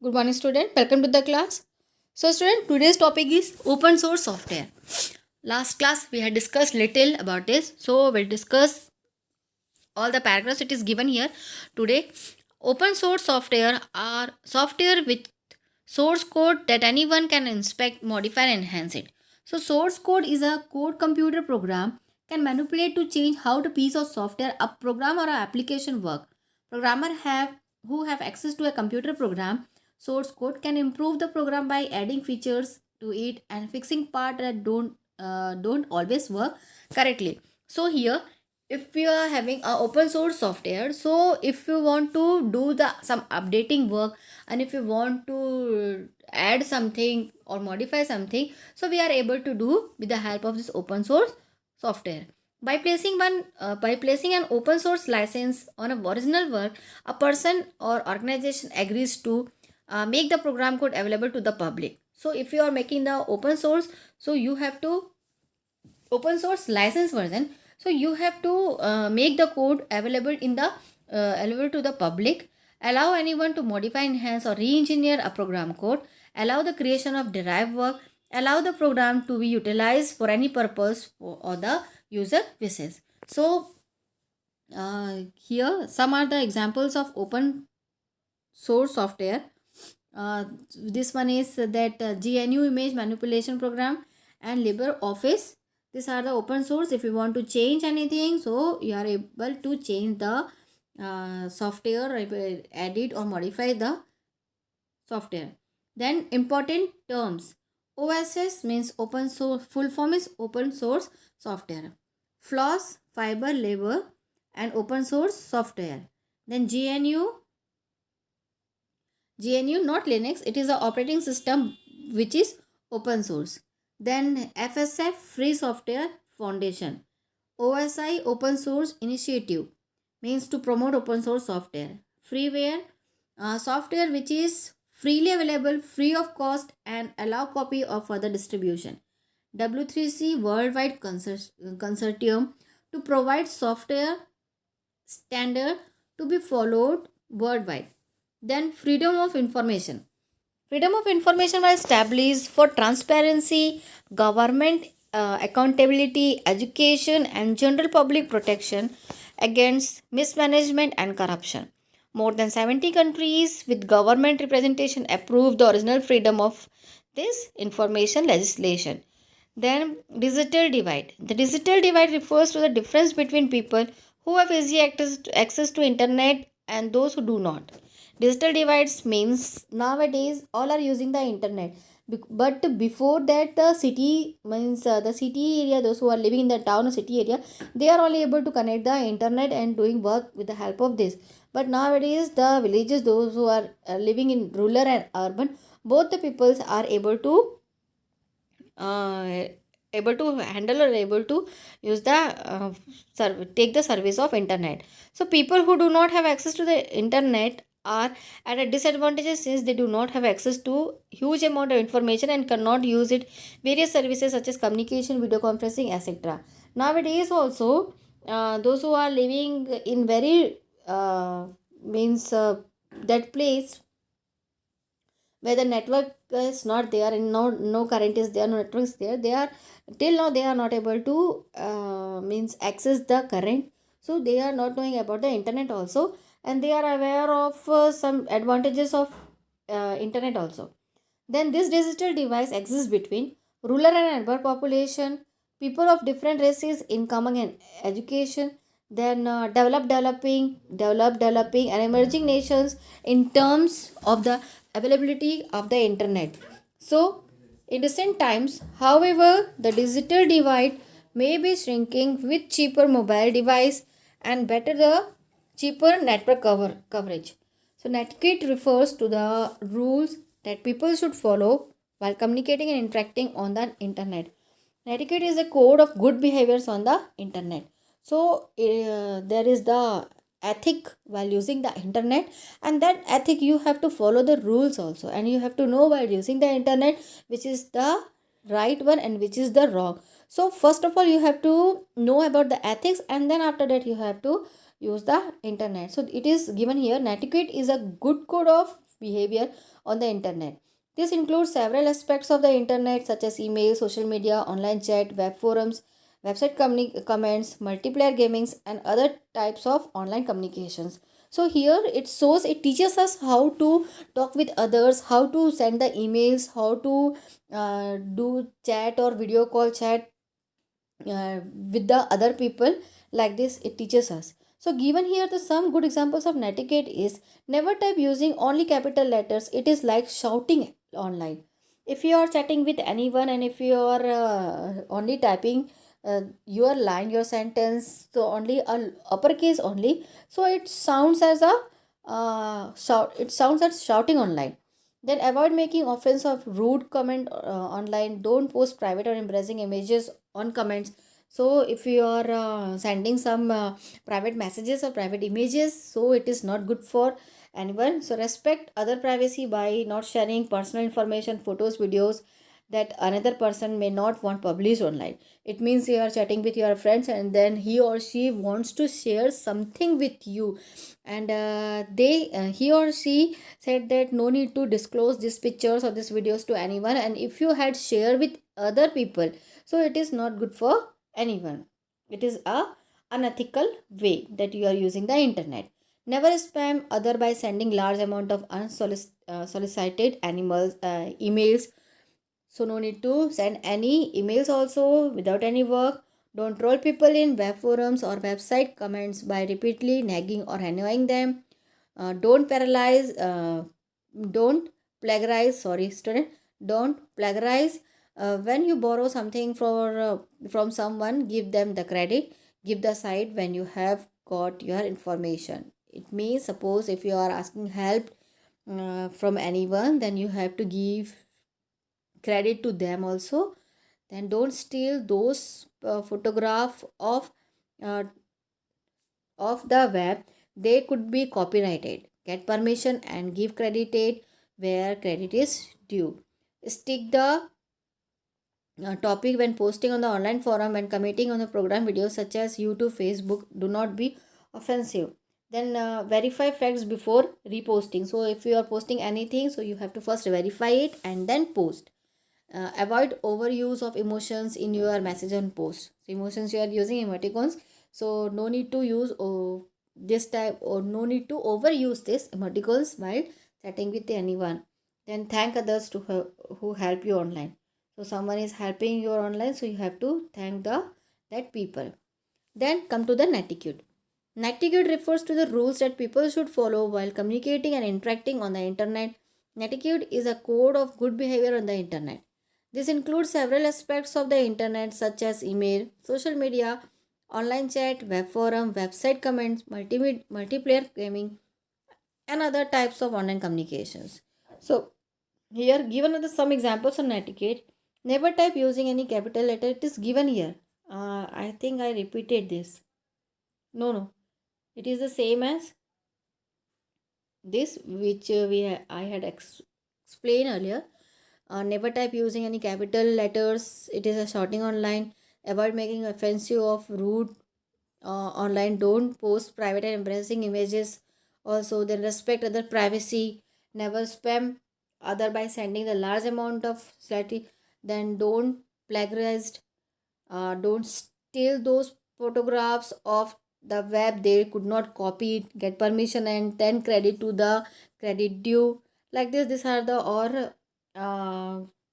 Good morning, student. Welcome to the class. So, student, today's topic is open source software. Last class we had discussed little about this, so we'll discuss all the paragraphs it is given here today. Open source software are software with source code that anyone can inspect, modify, and enhance it. So, source code is a code computer program can manipulate to change how the piece of software a program or a application work. Programmer have who have access to a computer program source code can improve the program by adding features to it and fixing part that don't always work correctly. So here, if you are having a open source software, so if you want to do the some updating work and if you want to add something or modify something, so we are able to do with the help of this open source software. By placing an open source license on a original work, a person or organization agrees to make the program code available to the public. So if you are making the open source, so you have to open source license version, so you have to make the code available in the available to the public, allow anyone to modify, enhance, or re-engineer a program code, allow the creation of derived work, allow the program to be utilized for any purpose or the user wishes. So here some are the examples of open source software. This one is that GNU image manipulation program and LibreOffice. These are the open source. If you want to change anything, so you are able to change the software, edit or modify the software. Then important terms. OSS means open source. Full form is open source software. FLOSS, fiber labor, and open source software. Then GNU, not Linux, it is an operating system which is open source. Then FSF, Free Software Foundation. OSI, Open Source Initiative, means to promote open source software. Freeware, software which is freely available, free of cost, and allow copy of further distribution. W3C, Worldwide Consortium, to provide software standard to be followed worldwide. Then freedom of information. Freedom of information was established for transparency, government accountability, education, and general public protection against mismanagement and corruption. More than 70 countries with government representation approved the original freedom of this information legislation. Then digital divide. The digital divide refers to the difference between people who have easy access to internet and those who do not. Digital divides means nowadays all are using the internet. But before that, the city means the city area, those who are living in the town or city area, they are only able to connect the internet and doing work with the help of this. But nowadays, the villages, those who are living in rural and urban, both the peoples are uh, able to handle or able to use the take the service of internet. So people who do not have access to the internet are at a disadvantage since they do not have access to huge amount of information and cannot use it various services such as communication, video conferencing, etc. Nowadays also those who are living in very means that place where the network is not there and no current is there, no network is there, they are till now they are not able to means access the current, so they are not knowing about the internet also, and they are aware of some advantages of internet also. Then this digital device exists between rural and urban population, people of different races, income and education, then developing and emerging nations in terms of the availability of the internet. So in recent times, however, the digital divide may be shrinking with cheaper mobile device and better the cheaper network coverage. So netiquette refers to the rules that people should follow while communicating and interacting on the internet. Netiquette is a code of good behaviors on the internet. So there is the ethic while using the internet, and that ethic you have to follow the rules also, and you have to know while using the internet which is the right one and which is the wrong. So first of all you have to know about the ethics, and then after that you have to use the internet. So it is given here, netiquette is a good code of behavior on the internet. This includes several aspects of the internet such as email, social media, online chat, web forums, website comments, multiplayer gamings, and other types of online communications. So here it teaches us how to talk with others, how to send the emails, how to do chat or video call chat with the other people. Like this it teaches us. So given here the some good examples of netiquette is: never type using only capital letters, it is like shouting online. If you are chatting with anyone and if you are only typing your line, your sentence, so only a uppercase only, so it sounds as a shout, it sounds as shouting online. Then avoid making offense of rude comment online. Don't post private or embarrassing images on comments. So if you are sending some private messages or private images, so it is not good for anyone. So respect other privacy by not sharing personal information, photos, videos that another person may not want published online. It means you are chatting with your friends and then he or she wants to share something with you, and he or she said that no need to disclose these pictures or these videos to anyone, and if you had shared with other people, so it is not good for anyone. It is a unethical way that you are using the internet. Never spam other by sending large amount of unsolicited animals emails. So no need to send any emails also without any work. Don't troll people in web forums or website comments by repeatedly nagging or annoying them. Don't paralyze don't plagiarize, sorry student, don't plagiarize. When you borrow something from someone, give them the credit, give the site when you have got your information. It means, suppose if you are asking help from anyone, then you have to give credit to them also. Then don't steal those photograph uh, of the web. They could be copyrighted. Get permission and give credited where credit is due. Stick the topic when posting on the online forum and commenting on the program videos such as YouTube, Facebook. Do not be offensive. Then verify facts before reposting. So if you are posting anything, so you have to first verify it and then post. Avoid overuse of emotions in your message and post. So emotions, you are using emoticons, so no need to use this type, or no need to overuse this emoticons while chatting with anyone. Then thank others who help you online. So someone is helping you online, so you have to thank that people. Then come to the netiquette. Netiquette refers to the rules that people should follow while communicating and interacting on the internet. Netiquette is a code of good behavior on the internet. This includes several aspects of the internet such as email, social media, online chat, web forum, website comments, multiplayer gaming, and other types of online communications. So here given are some examples on etiquette. Never type using any capital letter. It is given here. I think I repeated this. No. It is the same as this which I had explained earlier. Never type using any capital letters. It is a shorting online. Avoid making offensive of rude online. Don't post private and embarrassing images. Also, then respect other privacy. Never spam other by sending the large amount of slightly. Then don't plagiarize. Don't steal those photographs of the web. They could not copy it. Get permission and then credit to the credit due. Like this, these are the or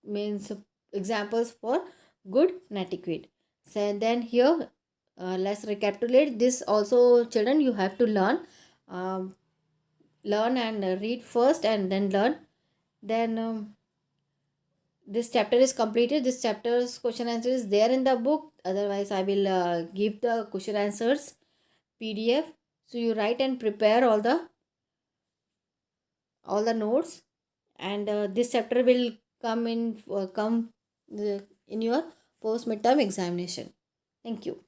means examples for good netiquette. So then here let's recapitulate this also. Children, you have to um, learn and read first and then learn. Then this chapter is completed. This chapter's question answer is there in the book. Otherwise I will give the question answers PDF. So you write and prepare all the notes, and this chapter will come in your post midterm examination. Thank you.